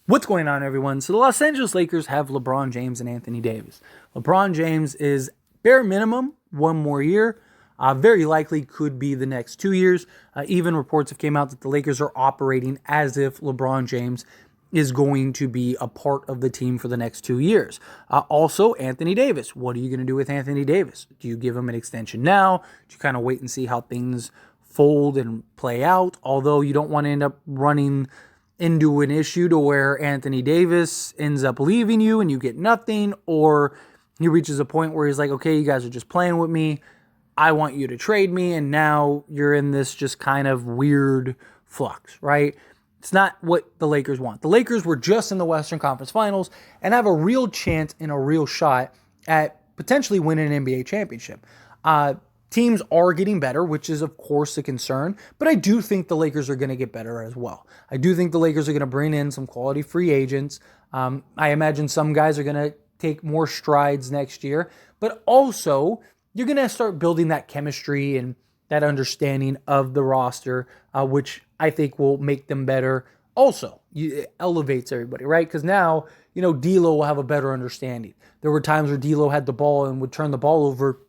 What's going on, everyone? So the Los Angeles Lakers have LeBron James and Anthony Davis. LeBron James is bare minimum 1 more year. Very likely could be the next 2 years. Even reports have came out that the Lakers are operating as if LeBron James is going to be a part of the team for the next 2 years. Also, Anthony Davis. What are you going to do with Anthony Davis? Do you give him an extension now? Do you kind of wait and see how things fold and play out? Although you don't want to end up running into an issue to where Anthony Davis ends up leaving you and you get nothing, or he reaches a point where he's like, okay, you guys are just playing with me. I want you to trade me. And now you're in this just kind of weird flux, right? It's not what the Lakers want. The Lakers were just in the Western Conference Finals and have a real chance and a real shot at potentially winning an NBA championship. Teams are getting better, which is, of course, a concern. But I do think the Lakers are going to get better as well. I do think the Lakers are going to bring in some quality free agents. I imagine some guys are going to take more strides next year. But also, you're going to start building that chemistry and that understanding of the roster, which I think will make them better. Also, it elevates everybody, right? Because now, D'Lo will have a better understanding. There were times where D'Lo had the ball and would turn the ball over,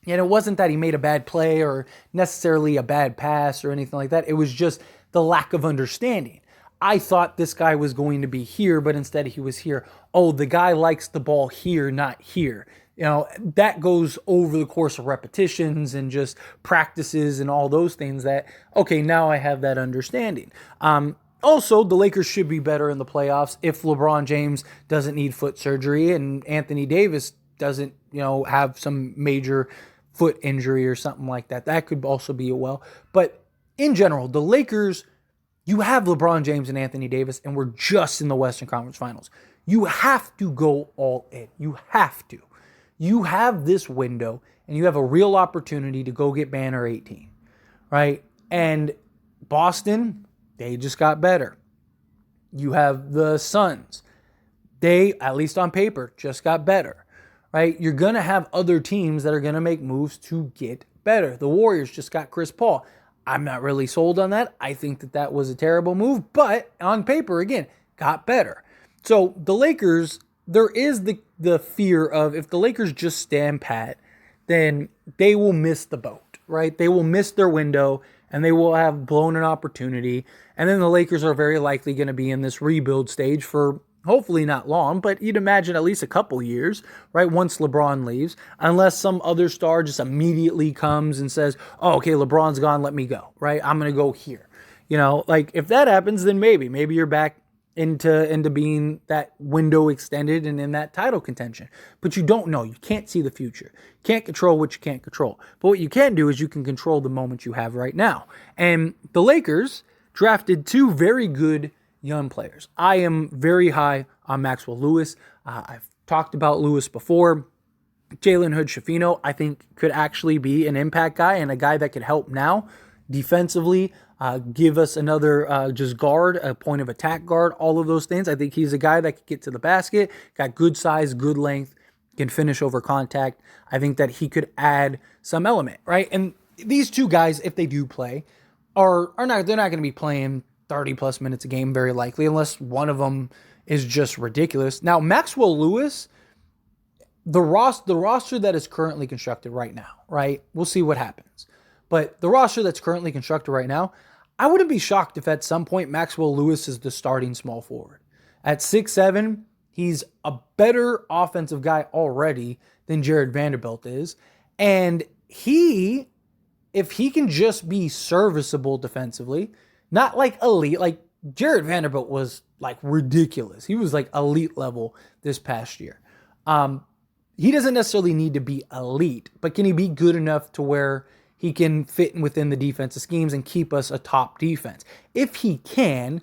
and it wasn't that he made a bad play or necessarily a bad pass or anything like that. It was just the lack of understanding. I thought this guy was going to be here, but instead he was here. Oh, the guy likes the ball here, not here. That goes over the course of repetitions and just practices and all those things that, okay, now I have that understanding. Also, the Lakers should be better in the playoffs if LeBron James doesn't need foot surgery and Anthony Davis doesn't, have some major foot injury or something like that. That could also be a well. But in general, the Lakers, you have LeBron James and Anthony Davis, and we're just in the Western Conference Finals. You have to go all in. You have to. You have this window, and you have a real opportunity to go get banner 18, right? And Boston, they just got better. You have the Suns. They, at least on paper, just got better. Right? You're going to have other teams that are going to make moves to get better. The Warriors just got Chris Paul. I'm not really sold on that. I think that was a terrible move, but on paper, again, got better. So the Lakers, there is the fear of if the Lakers just stand pat, then they will miss the boat, right? They will miss their window and they will have blown an opportunity. And then the Lakers are very likely going to be in this rebuild stage for hopefully not long, but you'd imagine at least a couple years, right? Once LeBron leaves, unless some other star just immediately comes and says, oh, okay, LeBron's gone, let me go, right? I'm going to go here. If that happens, then maybe you're back into being that window extended and in that title contention. But you don't know. You can't see the future. You can't control what you can't control. But what you can do is you can control the moment you have right now. And the Lakers drafted two very good young players. I am very high on Maxwell Lewis. I've talked about Lewis before. Jalen Hood-Schifino, I think, could actually be an impact guy and a guy that could help now defensively, give us another just guard, a point of attack guard, all of those things. I think he's a guy that could get to the basket, got good size, good length, can finish over contact. I think that he could add some element, right? And these two guys, if they do play, they're not going to be playing 30 plus minutes a game, very likely, unless one of them is just ridiculous. Now, Maxwell Lewis, the roster that is currently constructed right now, right? We'll see what happens. But the roster that's currently constructed right now, I wouldn't be shocked if at some point Maxwell Lewis is the starting small forward. At 6'7", he's a better offensive guy already than Jared Vanderbilt is. And if he can just be serviceable defensively, not like elite, like Jared Vanderbilt was like ridiculous. He was like elite level this past year. He doesn't necessarily need to be elite, but can he be good enough to where he can fit in within the defensive schemes and keep us a top defense? If he can,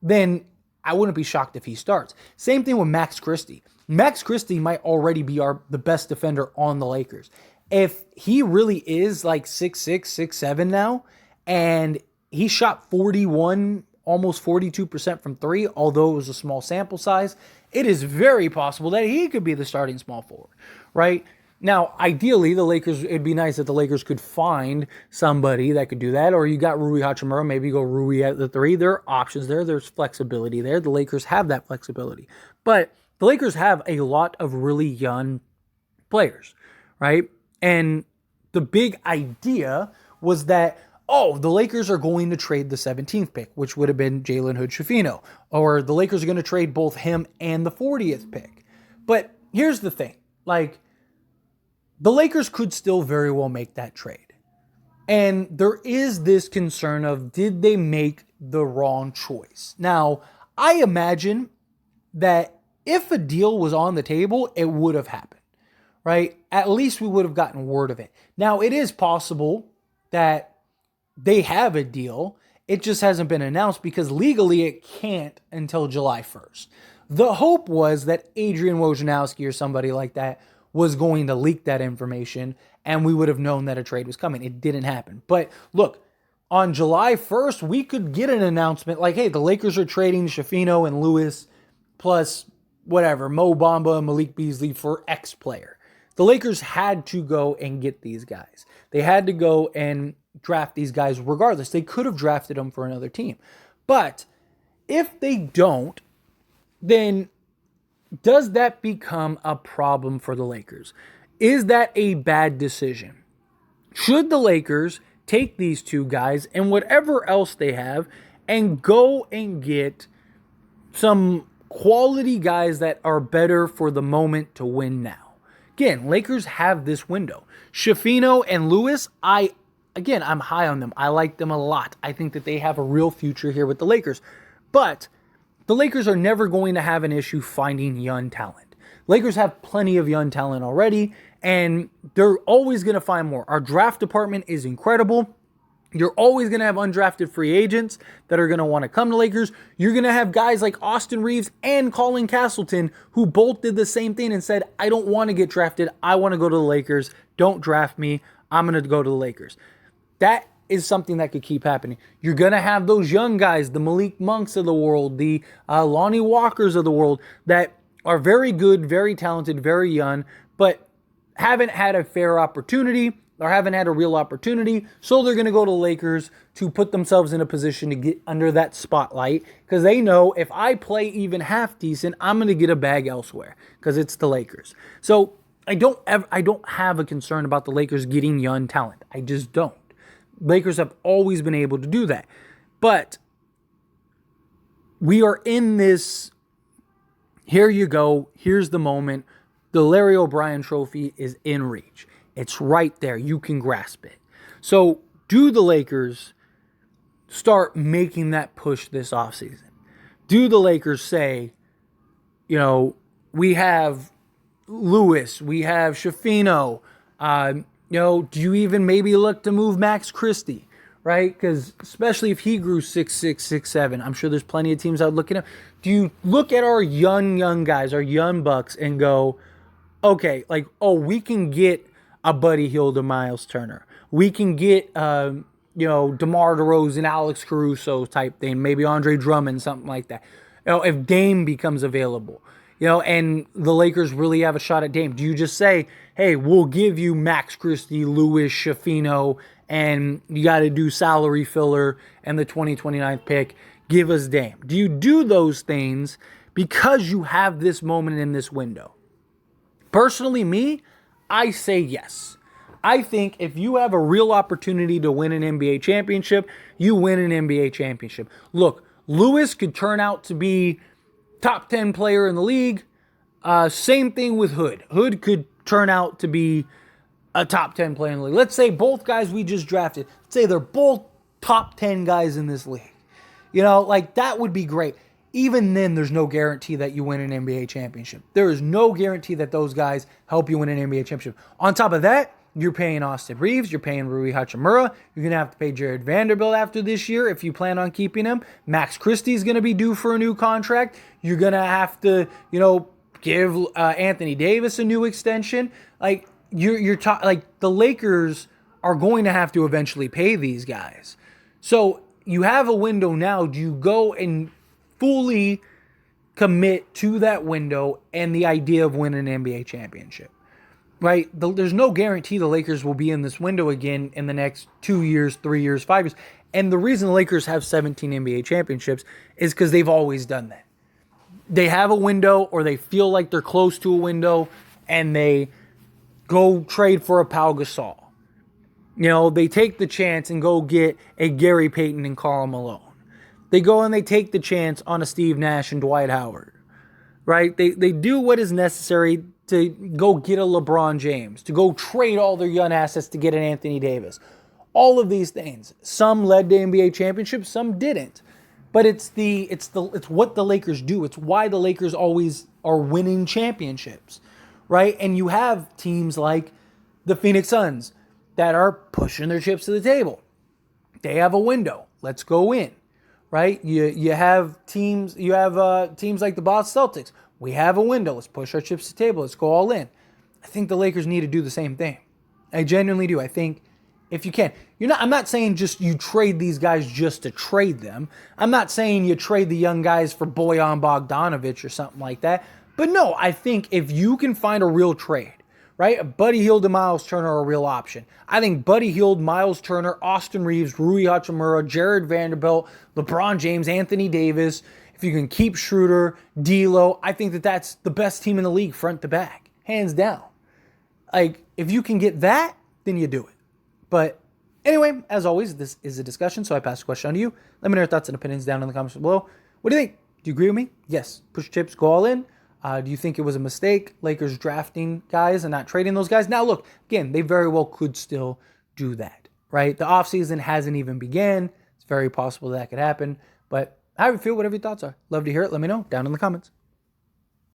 then I wouldn't be shocked if he starts. Same thing with Max Christie. Max Christie might already be the best defender on the Lakers. If he really is like 6'6", 6'7" now, and he shot 41, almost 42% from three, although it was a small sample size, it is very possible that he could be the starting small forward, right? Now, ideally, it'd be nice that the Lakers could find somebody that could do that, or you got Rui Hachimura, maybe go Rui at the 3. There are options there. There's flexibility there. The Lakers have that flexibility. But the Lakers have a lot of really young players, right? And the big idea was that, the Lakers are going to trade the 17th pick, which would have been Jalen Hood-Schifino, or the Lakers are going to trade both him and the 40th pick. But here's the thing, the Lakers could still very well make that trade. And there is this concern of, did they make the wrong choice? Now, I imagine that if a deal was on the table, it would have happened, right? At least we would have gotten word of it. Now, it is possible that they have a deal. It just hasn't been announced because legally it can't until July 1st. The hope was that Adrian Wojnarowski or somebody like that was going to leak that information and we would have known that a trade was coming. It didn't happen. But look, on July 1st, we could get an announcement like, hey, the Lakers are trading Schifino and Lewis plus whatever, Mo Bamba and Malik Beasley for X player. The Lakers had to go and get these guys. They had to go and draft these guys regardless. They could have drafted them for another team. But if they don't, then does that become a problem for the Lakers? Is that a bad decision? Should the Lakers take these two guys and whatever else they have and go and get some quality guys that are better for the moment to win now? Again, Lakers have this window. Schifino and Lewis, I'm high on them. I like them a lot. I think that they have a real future here with the Lakers. But the Lakers are never going to have an issue finding young talent. Lakers have plenty of young talent already, and they're always going to find more. Our draft department is incredible. You're always going to have undrafted free agents that are going to want to come to Lakers. You're going to have guys like Austin Reeves and Colin Castleton who both did the same thing and said, I don't want to get drafted. I want to go to the Lakers. Don't draft me. I'm going to go to the Lakers. That is something that could keep happening. You're going to have those young guys, the Malik Monks of the world, the Lonnie Walkers of the world, that are very good, very talented, very young, but haven't had a fair opportunity or haven't had a real opportunity. So they're going to go to the Lakers to put themselves in a position to get under that spotlight because they know if I play even half decent, I'm going to get a bag elsewhere because it's the Lakers. So I don't have a concern about the Lakers getting young talent. I just don't. Lakers have always been able to do that. But we are in this, here you go, here's the moment. The Larry O'Brien trophy is in reach. It's right there. You can grasp it. So do the Lakers start making that push this offseason? Do the Lakers say, we have Lewis, we have Schifino, do you even maybe look to move Max Christie, right? Because especially if he grew 6'6", 6'7", I'm sure there's plenty of teams out looking at. Do you look at our young guys, our young bucks, and go, okay, we can get a Buddy Hield, a Miles Turner. We can get, DeMar DeRozan, Alex Caruso type thing, maybe Andre Drummond, something like that. If Dame becomes available. And the Lakers really have a shot at Dame. Do you just say, hey, we'll give you Max Christie, Lewis, Schifino, and you got to do salary filler and the 2029 pick. Give us Dame. Do you do those things because you have this moment in this window? Personally, me, I say yes. I think if you have a real opportunity to win an NBA championship, you win an NBA championship. Look, Lewis could turn out to be top 10 player in the league. Same thing with Hood. Hood could turn out to be a top 10 player in the league. Let's say both guys we just drafted, let's say they're both top 10 guys in this league. That would be great. Even then, there's no guarantee that you win an NBA championship. There is no guarantee that those guys help you win an NBA championship. On top of that, you're paying Austin Reeves. You're paying Rui Hachimura. You're going to have to pay Jared Vanderbilt after this year if you plan on keeping him. Max Christie is going to be due for a new contract. You're going to have to, give Anthony Davis a new extension. The Lakers are going to have to eventually pay these guys. So you have a window now. Do you go and fully commit to that window and the idea of winning an NBA championship? right? There's no guarantee the Lakers will be in this window again in the next 2 years, 3 years, 5 years. And the reason the Lakers have 17 NBA championships is because they've always done that. They have a window, or they feel like they're close to a window, and they go trade for a Pau Gasol. They take the chance and go get a Gary Payton and Karl Malone. They go and they take the chance on a Steve Nash and Dwight Howard, right? They do what is necessary to go get a LeBron James, to go trade all their young assets to get an Anthony Davis. All of these things. Some led to NBA championships, some didn't. But it's what the Lakers do. It's why the Lakers always are winning championships, right? And you have teams like the Phoenix Suns that are pushing their chips to the table. They have a window. Let's go in, right? You have teams. You have teams like the Boston Celtics. We have a window. Let's push our chips to the table. Let's go all in. I think the Lakers need to do the same thing. I genuinely do. I think if you can. I'm not saying just you trade these guys just to trade them. I'm not saying you trade the young guys for Bojan Bogdanovic or something like that. But no, I think if you can find a real trade, right? Buddy Hield and Miles Turner are a real option. I think Buddy Hield, Miles Turner, Austin Reeves, Rui Hachimura, Jared Vanderbilt, LeBron James, Anthony Davis. If you can keep Schroeder, D'Lo, I think that's the best team in the league front to back. Hands down. Like, if you can get that, then you do it. But anyway, as always, this is a discussion, so I pass the question on to you. Let me know your thoughts and opinions down in the comments below. What do you think? Do you agree with me? Yes. Push chips, go all in. Do you think it was a mistake, Lakers drafting guys and not trading those guys? Now, look, again, they very well could still do that, right? The offseason hasn't even began. It's very possible that could happen. But how do you feel? Whatever your thoughts are. Love to hear it. Let me know down in the comments.